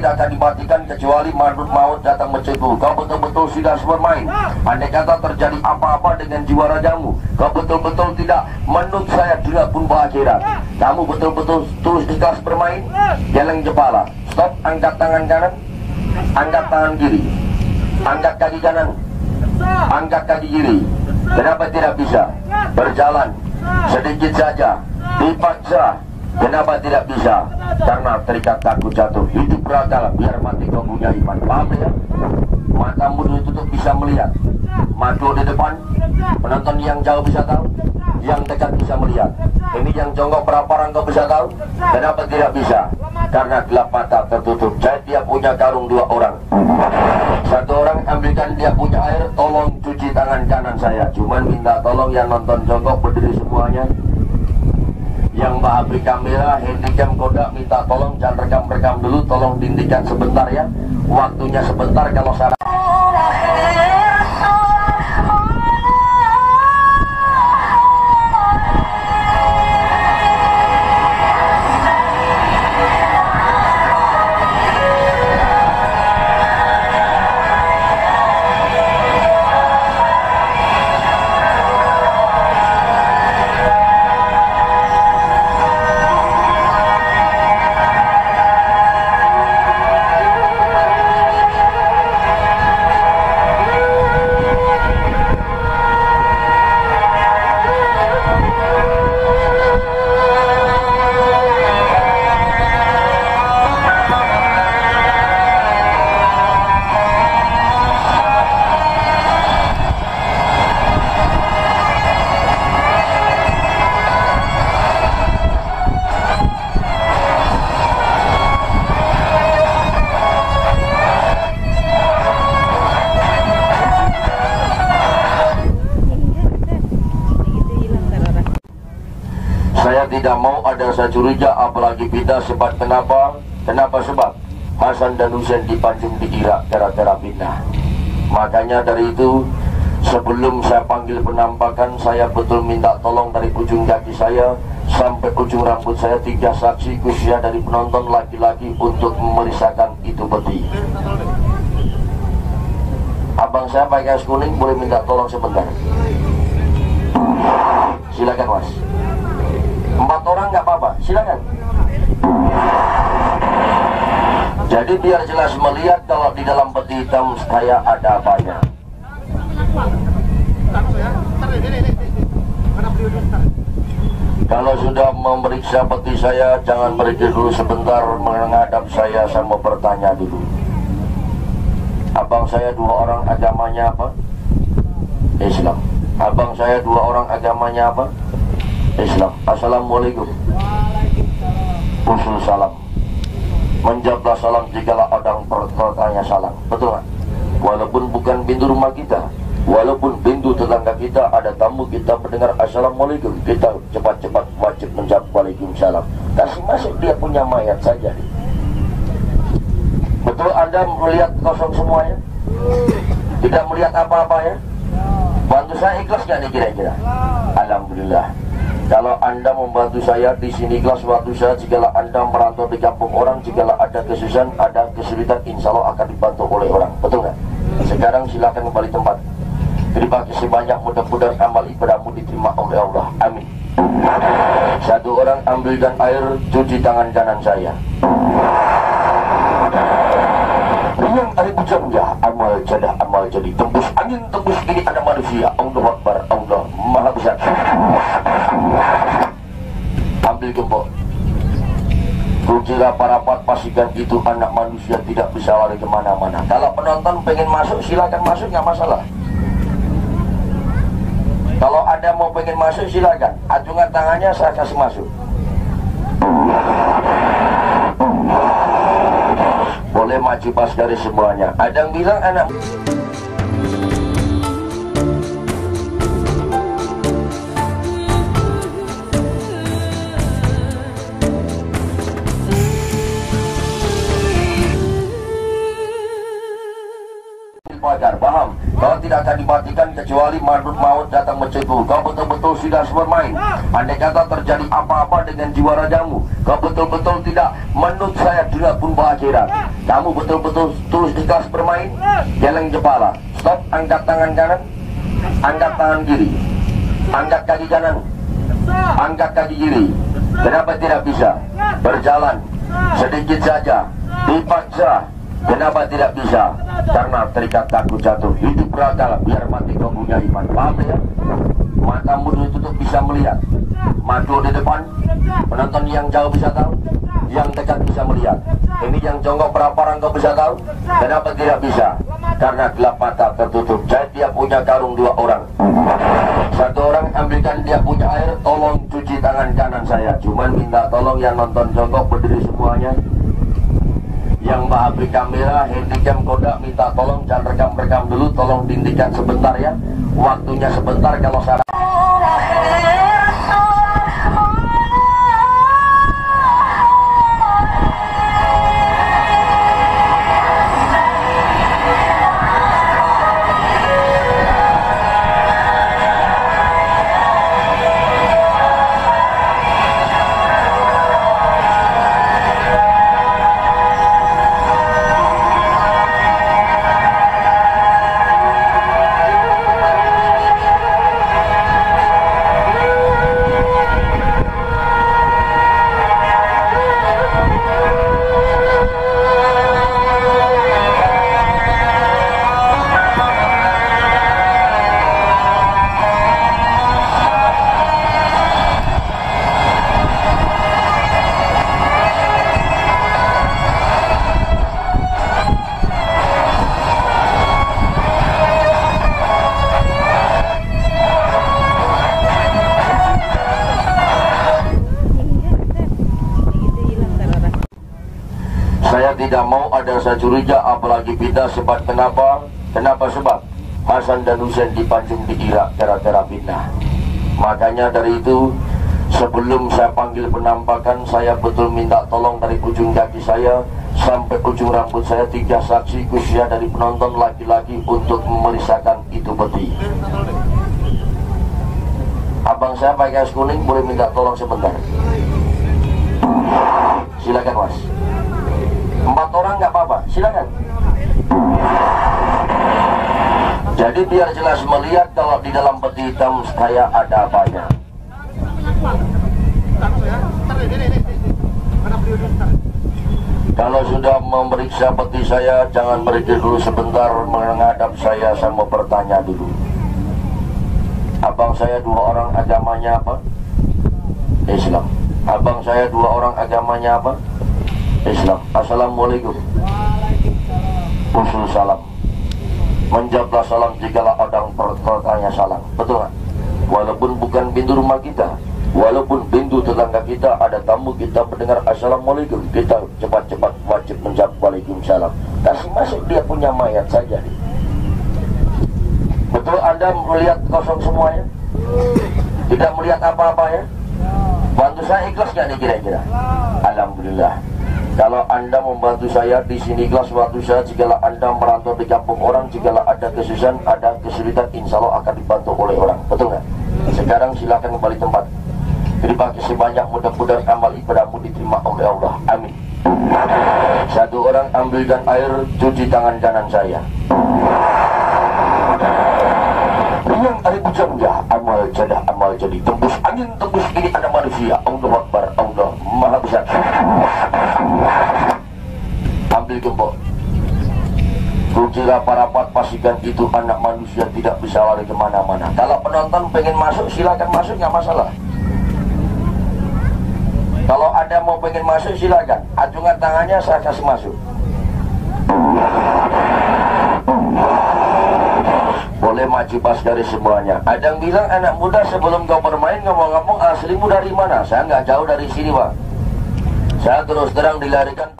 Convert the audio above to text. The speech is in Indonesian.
tidak akan dimatikan kecuali madut maut datang mencegur. Kau betul-betul sudah bermain. Andai kata terjadi apa-apa dengan jiwa rajamu, kau betul-betul tidak menurut saya dunia pun akhirat. Kamu betul-betul tulus ikhlas bermain. Geleng kepala. Stop. Angkat tangan kanan, angkat tangan kiri, angkat kaki kanan, angkat kaki kiri. Kenapa tidak bisa berjalan sedikit saja? Dipaksa. Kenapa tidak bisa? Karena terikat takut jatuh. Hidup berakal, biar mati kau punya iman. Paham ya? Matamu ditutup bisa melihat. Madu di depan, penonton yang jauh bisa tahu, yang dekat bisa melihat. Ini yang jongkok berapa orang kau bisa tahu? Kenapa tidak bisa? Karena gelap mata tertutup. Jadi dia punya karung 2 orang. Satu orang ambilkan dia punya air, tolong cuci tangan kanan saya. Cuman minta tolong yang nonton jongkok berdiri semuanya. Yang beri kamera, handycam, kodak, minta tolong jangan rekam dulu, tolong dihentikan sebentar ya. Waktunya sebentar kalau saya. Saya tidak mau ada saya curiga, apalagi pindah sebab kenapa? Kenapa sebab Hasan dan Husain dipancing di Irak gara-gara pindah. Makanya dari itu sebelum saya panggil penampakan, saya betul minta tolong dari ujung kaki saya sampai ujung rambut saya 3 saksi khususnya dari penonton laki-laki untuk memeriksakan itu peti. Abang saya pakai jas kuning, boleh minta tolong sebentar? Silakan mas. 4 orang nggak apa-apa, silakan. Jadi biar jelas melihat kalau di dalam peti hitam saya ada apanya. Kalau sudah memeriksa peti saya, jangan berhenti dulu sebentar menghadap saya mau bertanya dulu. Abang saya 2 orang agamanya apa? Islam. Abang saya 2 orang agamanya apa? Islam. Assalamualaikum. Usul salam. Menjawablah salam jikalau ada bertanya salam. Betul nggak? Walaupun bukan pintu rumah kita, walaupun pintu tetangga kita ada tamu, kita mendengar assalamualaikum, kita cepat-cepat wajib menjawab waalaikumsalam. Kasih masuk dia punya mayat saja. Betul Anda melihat kosong semuanya? Tidak melihat apa-apa ya? Bantu saya ikhlas nggak nih kira-kira? Alhamdulillah. Kalau Anda membantu saya di sini ikhlas waktu saya, jikalau Anda merantau di kampung orang, jikalau ada kesusahan, ada kesulitan, insya Allah akan dibantu oleh orang. Betul nggak? Sekarang silakan kembali tempat. Terima kasih banyak, mudah-mudahan amal ibadahmu diterima oleh Allah. Amin. 1 orang ambilkan air, cuci tangan kanan saya. Yang ada bujang ya, amal jadah, amal jadi. Tembus angin, tembus ini ada manusia. Allah Akbar, Allah Maha Besar. Ambil gembok. Kuncilah parapat, pastikan itu anak manusia tidak bisa lari kemana-mana. Kalau penonton pengen masuk, silakan masuk, nggak masalah. Kalau ada mau pengen masuk, silakan. Acungan tangannya, saya kasih masuk. Boleh maju pas dari semuanya. Ada yang bilang anak pagar, paham? Kalau tidak akan dimatikan kecuali marbut maut datang mencegur. Kau betul-betul sudah bermain. Andai kata terjadi apa-apa dengan jiwa rajamu, kau betul-betul tidak menurut saya dunia pun akhirat. Kamu betul-betul tulus ikhlas bermain. Geleng kepala. Stop. Angkat tangan kanan. Angkat tangan kiri. Angkat kaki kanan. Angkat kaki kiri. Kenapa tidak bisa? Berjalan sedikit saja. Dipaksa. Kenapa tidak bisa? Karena terikat takut jatuh. Hidup berakal biar mati kau punya iman. Paham ya? Matamu ditutup bisa melihat. Maju di depan. Penonton yang jauh bisa tahu. Yang dekat bisa melihat. Ini yang jongkok berapa orang kau bisa tahu? Kenapa tidak bisa? Karena gelap mata tertutup. Jadi dia punya karung 2 orang. Satu orang ambilkan dia punya air. Tolong cuci tangan kanan saya. Cuman minta tolong yang nonton jongkok berdiri semuanya. Yang maha beri kamera, handycam, kodak, minta tolong jangan rekam dulu, tolong dihentikan sebentar ya. Waktunya sebentar kalau saya. Saya tidak mau ada saya curiga apalagi fitnah. Sebab kenapa? Kenapa sebab Hasan dan Husain dipancung di Irak gara-gara fitnah. Makanya dari itu sebelum saya panggil penampakan, saya betul minta tolong dari ujung kaki saya sampai ujung rambut saya 3 saksi khususnya dari penonton laki-laki untuk memeriksakan itu peti. Abang saya pakai jas kuning, boleh minta tolong sebentar? Silakan mas. 4 orang nggak apa-apa, silakan. Jadi biar jelas melihat kalau di dalam peti hitam saya ada apanya. Kalau sudah memeriksa peti saya, jangan berhenti dulu sebentar menghadap saya mau bertanya dulu. Abang saya 2 orang agamanya apa? Islam. Abang saya 2 orang agamanya apa? Islam. Assalamualaikum. Usul salam. Menjawablah salam jikalau ada bertanya salam. Betul nggak? Walaupun bukan pintu rumah kita, walaupun pintu tetangga kita ada tamu, kita mendengar assalamualaikum, kita cepat-cepat wajib menjawab waalaikumsalam. Kasih masuk dia punya mayat saja. Betul Anda melihat kosong semuanya? Tidak melihat apa-apa ya? Bantu saya ikhlas nggak nih kira-kira? Alhamdulillah. Kalau Anda membantu saya di sini ikhlas waktu saya, jikalau Anda merantau di kampung orang, jikalau ada kesusahan, ada kesulitan, insya Allah akan dibantu oleh orang. Betul nggak? Sekarang silakan kembali tempat. Terima kasih banyak, mudah-mudahan amal ibadahmu diterima oleh Allah. Amin. 1 orang ambilkan air, cuci tangan kanan saya. Yang tadi hujan ya, amal jadi tembus angin, tembus ini ada manusia. Allah Akbar, Allah Maha Besar. Ambil gembok. Kukira rapat pastikan itu anak manusia tidak bisa lari kemana-mana. Kalau penonton pengen masuk silakan masuk, nggak masalah. Kalau ada mau pengen masuk silakan, acungan tangannya saya kasih masuk. Boleh maju pas dari semuanya. Ada yang bilang anak muda sebelum kau bermain ngomong-ngomong aslimu dari mana? Saya nggak jauh dari sini pak. Saya terus terang dilarikan.